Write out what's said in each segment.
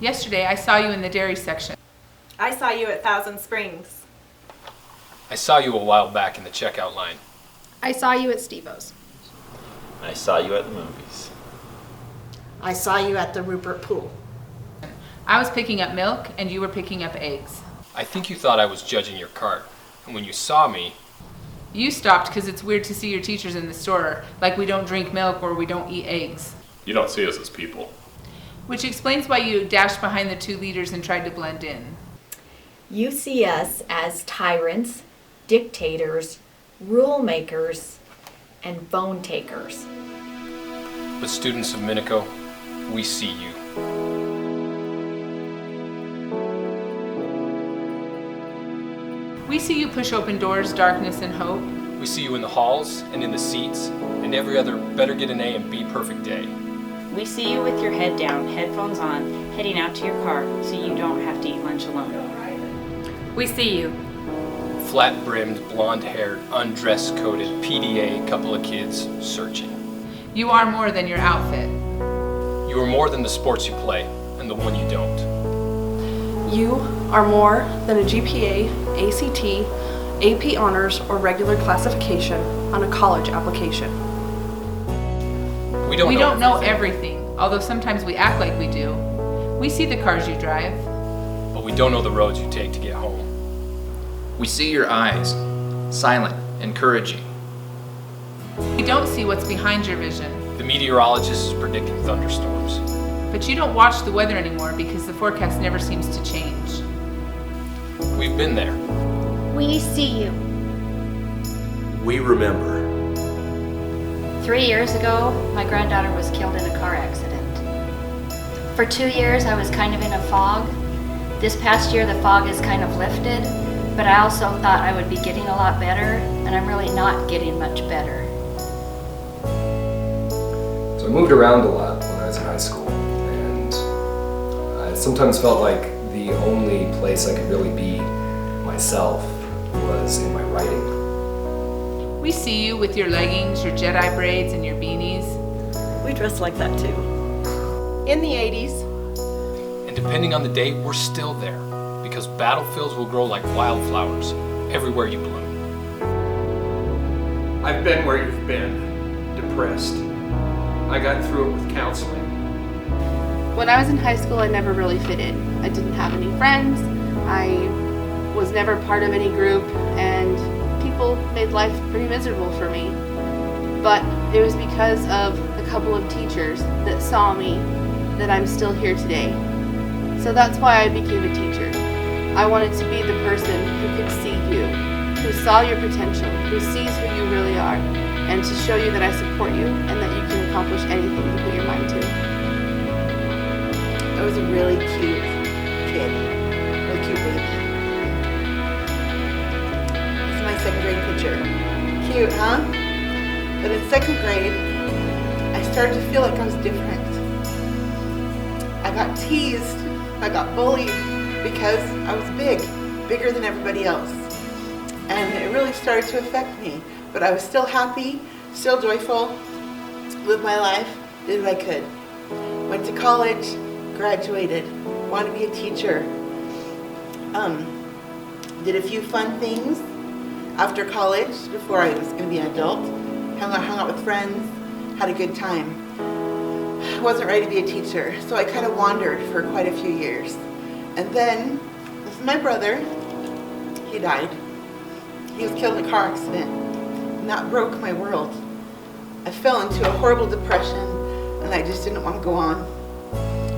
Yesterday, I saw you in the dairy section. I saw you at Thousand Springs. I saw you a while back in the checkout line. I saw you at Steve-O's. I saw you at the movies. I saw you at the Rupert Pool. I was picking up milk, and you were picking up eggs. I think you thought I was judging your cart, and when you saw me... You stopped because it's weird to see your teachers in the store, like we don't drink milk or we don't eat eggs. You don't see us as people. Which explains why you dashed behind the two leaders and tried to blend in. You see us as tyrants, dictators, rule makers, and bone takers. But students of Minico, we see you. We see you push open doors, darkness, and hope. We see you in the halls and in the seats and every other better get an A and B perfect day. We see you with your head down, headphones on, heading out to your car so you don't have to eat lunch alone. We see you. Flat-brimmed, blonde-haired, undress-coated, PDA, couple of kids searching. You are more than your outfit. You are more than the sports you play and the one you don't. You are more than a GPA, ACT, AP honors, or regular classification on a college application. We don't know everything, although sometimes we act like we do. We see the cars you drive. But we don't know the roads you take to get home. We see your eyes, silent, encouraging. We don't see what's behind your vision. The meteorologist is predicting thunderstorms. But you don't watch the weather anymore because the forecast never seems to change. We've been there. We see you. We remember. 3 years ago, my granddaughter was killed in a car accident. For 2 years, I was kind of in a fog. This past year, the fog is kind of lifted, but I also thought I would be getting a lot better, and I'm really not getting much better. So I moved around a lot when I was in high school, and I sometimes felt like the only place I could really be myself was in my writing. We see you with your leggings, your Jedi braids, and your beanies. We dressed like that too. In the 80s. And depending on the day, we're still there. Because battlefields will grow like wildflowers everywhere you bloom. I've been where you've been, depressed. I got through it with counseling. When I was in high school, I never really fit in. I didn't have any friends. I was never part of any group, and people made life pretty miserable for me. But it was because of a couple of teachers that saw me that I'm still here today. So that's why I became a teacher. I wanted to be the person who could see you, who saw your potential, who sees who you really are, and to show you that I support you and that you can accomplish anything you put your mind to. I was a really cute kid, really cute baby. This is my second grade picture. Cute, huh? But in second grade, I started to feel like I was different. I got teased, I got bullied because I was bigger than everybody else. And it really started to affect me. But I was still happy, still joyful, lived my life, did what I could. Went to college, graduated, wanted to be a teacher. Did a few fun things after college before I was going to be an adult. Hung out with friends, had a good time. Wasn't ready to be a teacher, so I kind of wandered for quite a few years. And then, this is my brother. He died. He was killed in a car accident, and that broke my world. I fell into a horrible depression, and I just didn't want to go on.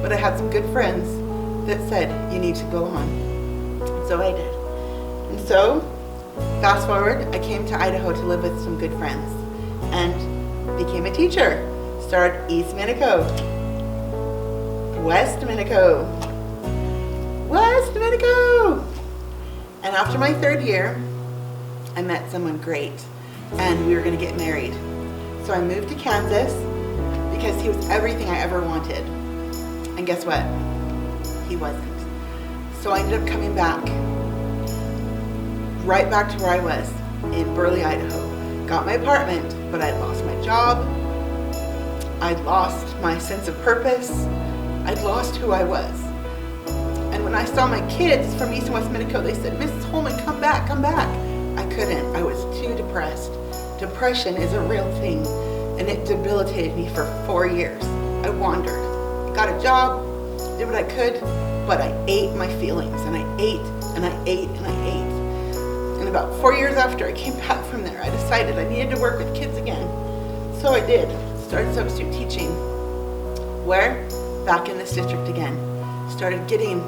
But I had some good friends that said, you need to go on. So I did. And so, fast forward, I came to Idaho to live with some good friends, and became a teacher. Started East Minico, West Minico, West Minico. And after my third year, I met someone great, and we were going to get married. So I moved to Kansas because he was everything I ever wanted. And guess what? He wasn't. So I ended up coming back, right back to where I was, in Burley, Idaho. Got my apartment, but I'd lost my job. I'd lost my sense of purpose. I'd lost who I was. And when I saw my kids from East and West Minico, they said, Mrs. Holman, come back, come back. I couldn't. I was too depressed. Depression is a real thing, and it debilitated me for 4 years. I wandered. I got a job, did what I could, but I ate my feelings, and I ate, and I ate, and I ate. And about 4 years after I came back from there, I decided I needed to work with kids again. So I did. Started substitute teaching. Where? Back in this district again. Started getting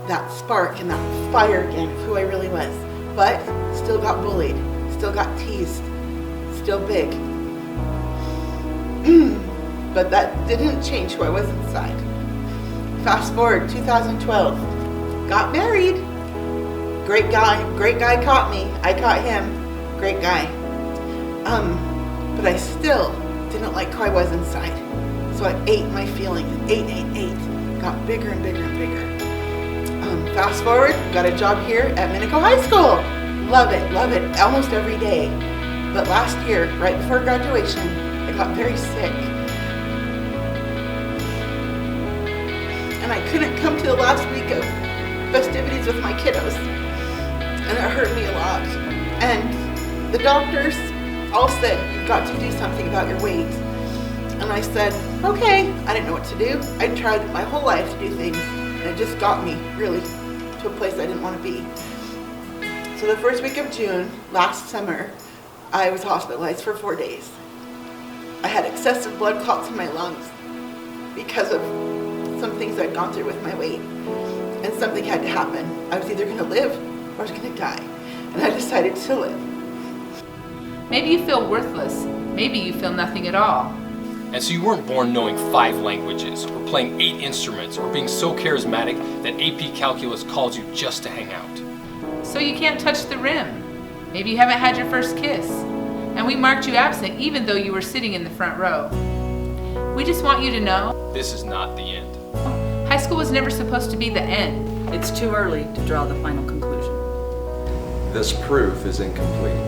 that spark and that fire again of who I really was. But still got bullied, still got teased, still big. But that didn't change who I was inside. Fast forward, 2012, got married. Great guy caught me. I caught him. Great guy. But I still didn't like who I was inside. So I ate my feelings, ate. Got bigger and bigger and bigger. Fast forward, got a job here at Minico High School. Love it, almost every day. But last year, right before graduation, I got very sick. And I couldn't come to the last week of festivities with my kiddos. And it hurt me a lot. And the doctors all said, you've got to do something about your weight. And I said, okay. I didn't know what to do. I tried my whole life to do things, and it just got me really to a place I didn't want to be. So the first week of June, last summer, I was hospitalized for 4 days. I had excessive blood clots in my lungs because of some things I'd gone through with my weight. And something had to happen. I was either going to live or I was going to die. And I decided to live. Maybe you feel worthless. Maybe you feel nothing at all. And so you weren't born knowing 5 languages, or playing 8 instruments, or being so charismatic that AP Calculus calls you just to hang out. So you can't touch the rim. Maybe you haven't had your first kiss. And we marked you absent even though you were sitting in the front row. We just want you to know this is not the end. High school was never supposed to be the end. It's too early to draw the final conclusion. This proof is incomplete.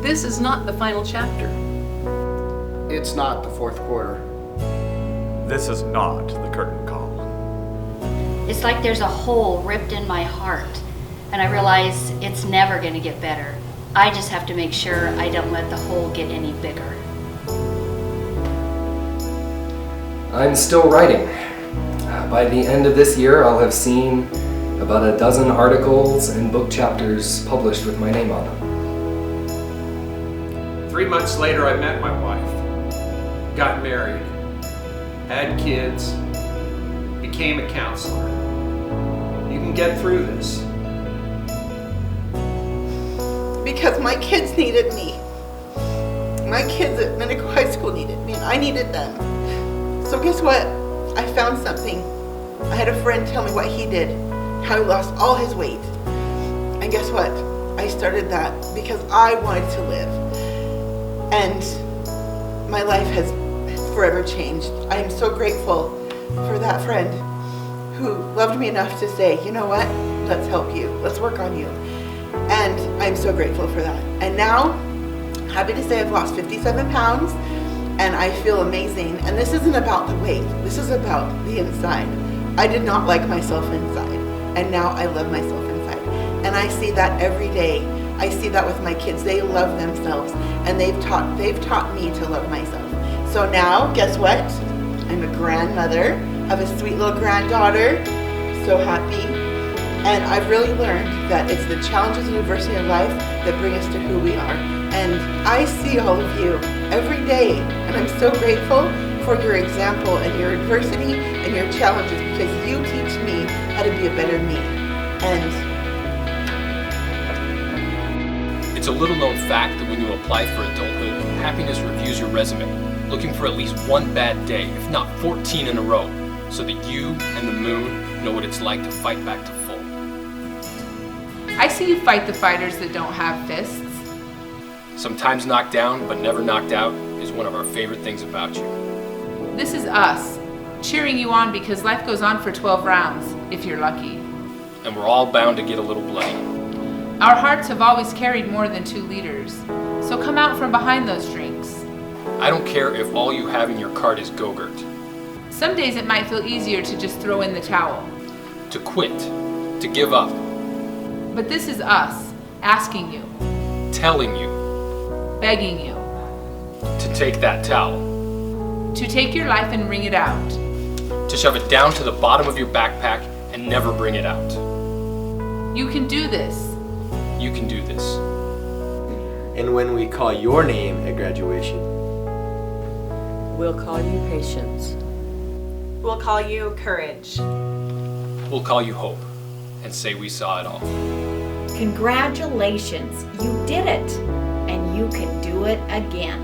This is not the final chapter. It's not the fourth quarter. This is not the curtain call. It's like there's a hole ripped in my heart, and I realize it's never going to get better. I just have to make sure I don't let the hole get any bigger. I'm still writing. By the end of this year, I'll have seen about a dozen articles and book chapters published with my name on them. 3 months later, I met my wife, got married, had kids, became a counselor. You can get through this. Because my kids needed me. My kids at Minico High School needed me, and I needed them. So guess what? I found something. I had a friend tell me what he did, how he lost all his weight. And guess what? I started that because I wanted to live. And my life has forever changed. I am so grateful for that friend who loved me enough to say, you know what? Let's help you. Let's work on you. And I'm so grateful for that. And now, happy to say I've lost 57 pounds and I feel amazing. And this isn't about the weight. This is about the inside. I did not like myself inside. And now I love myself inside. And I see that every day. I see that with my kids. They love themselves, and they've taught me to love myself. So now, guess what? I'm a grandmother of a sweet little granddaughter. So happy. And I've really learned that it's the challenges and adversity in life that bring us to who we are. And I see all of you every day, and I'm so grateful for your example and your adversity and your challenges, because you teach me how to be a better me. And it's a little known fact that when you apply for adulthood, happiness reviews your resume, looking for at least one bad day, if not 14 in a row, so that you and the moon know what it's like to fight back to full. I see you fight the fighters that don't have fists. Sometimes knocked down, but never knocked out, is one of our favorite things about you. This is us, cheering you on because life goes on for 12 rounds, if you're lucky. And we're all bound to get a little bloody. Our hearts have always carried more than 2 liters, so come out from behind those drinks. I don't care if all you have in your cart is Go-Gurt. Some days it might feel easier to just throw in the towel. to quit, to give up, But this is us asking you, telling you begging you, to take that towel, to take your life and wring it out. to shove it down to the bottom of your backpack and never bring it out. You can do this. You can do this. And when we call your name at graduation, We'll call you patience. We'll call you courage. We'll call you hope and say we saw it all. Congratulations, you did it, and you can do it again.